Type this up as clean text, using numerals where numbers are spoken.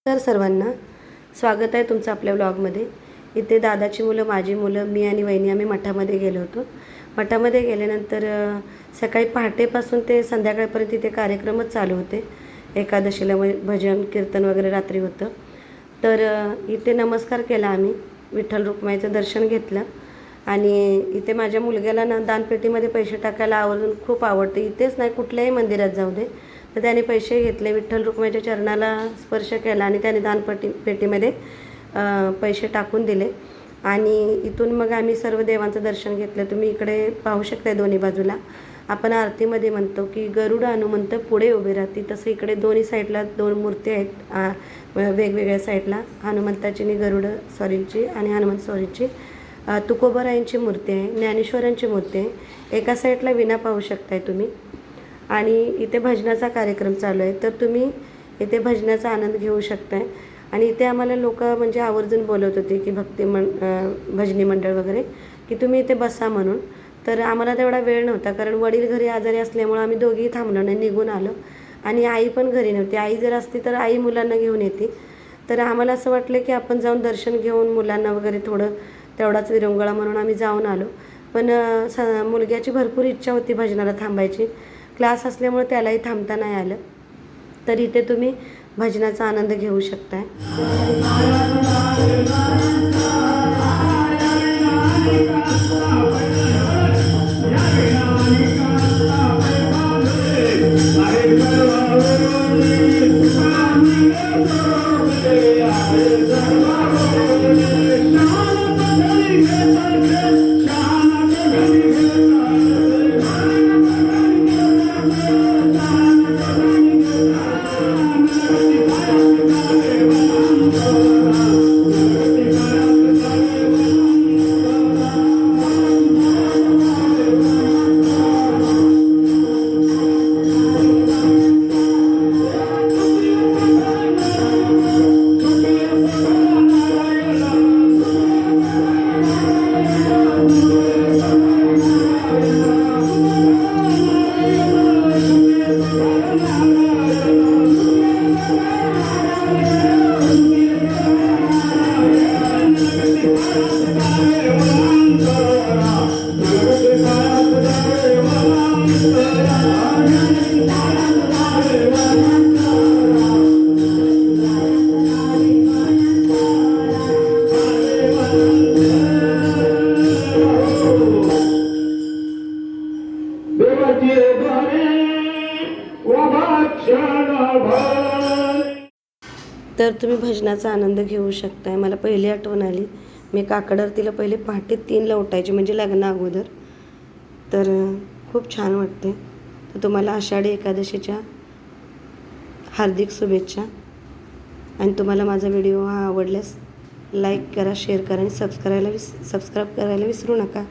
तर सर्वांना स्वागत आहे तुमचं आपल्या ब्लॉगमध्ये। इथे दादाची मुलं, माझी मुलं, मी आणि वहिनी आम्ही मठामध्ये गेलो होतो। मठामध्ये गेल्यानंतर सकाळी पहाटेपासून ते संध्याकाळपर्यंत इथे कार्यक्रमच चालू होते। एकादशीला भजन कीर्तन वगैरे रात्री होतं। तर इथे नमस्कार केला आम्ही, विठ्ठल रुक्माईचं दर्शन घेतलं आणि इथे माझ्या मुलग्याला ना दानपेटीमध्ये पैसे टाकायला आवर्जून खूप आवडते। इथेच नाही कुठल्याही मंदिरात जाऊ दे तर त्याने पैसे घेतले, विठ्ठल रुक्माईच्या चरणाला स्पर्श केला आणि त्याने पेटीमध्ये पैसे टाकून दिले आणि इथून मग आम्ही सर्व देवांचं दर्शन घेतलं। तुम्ही इकडे पाहू शकता दोन्ही बाजूला आपण आरतीमध्ये म्हणतो की गरुड हनुमंत पुढे उभे राहते, तसं इकडे दोन्ही साईडला दोन मूर्ती आहेत वेगवेगळ्या साईडला, हनुमंताची आणि गरुड स्वारींची आणि हनुमंत स्वारींची, तुकोबारायांची मूर्ती आहे, ज्ञानेश्वरांची मूर्ती आहे। एका साईडला विणा पाहू शकताय तुम्ही आणि इथे भजनाचा कार्यक्रम चालू आहे, तर तुम्ही इथे भजनाचा आनंद घेऊ शकताय। आणि इथे आम्हाला लोक म्हणजे आवर्जून बोलवत होते की भजनी मंडळ वगैरे की तुम्ही इथे बसा म्हणून। तर आम्हाला तेवढा वेळ नव्हता, कारण वडील घरी आजारी असल्यामुळे आम्ही दोघीही थांबलो नाही, निघून आलो आणि आई पण घरी नव्हती। आई जर असती तर आई मुलांना घेऊन येते। तर आम्हाला असं वाटलं की आपण जाऊन दर्शन घेऊन मुलांना वगैरे तेवढाच विरंगुळा म्हणून आम्ही जाऊन आलो। पण मुलग्याची भरपूर इच्छा होती भजनाला थांबायची, क्लास असल्यामुळे त्यालाही थांबता नाही आलं। तर इथे तुम्ही भजनाचा आनंद घेऊ शकताय। तर तुम्ही भजनाचा आनंद घेऊ शकताय। मला पहिली आठवण आली, मी काकड पहिले पहाटे 3ला उठायचे म्हणजे लग्ना अगोदर। तर खूप छान वाटते। तर तुम्हाला आषाढी एकादशीच्या हार्दिक शुभेच्छा आणि तुम्हाला माझा व्हिडिओ आवडल्यास लाईक करा, शेअर करा आणि सबस्क्राईब करायला विसरू नका।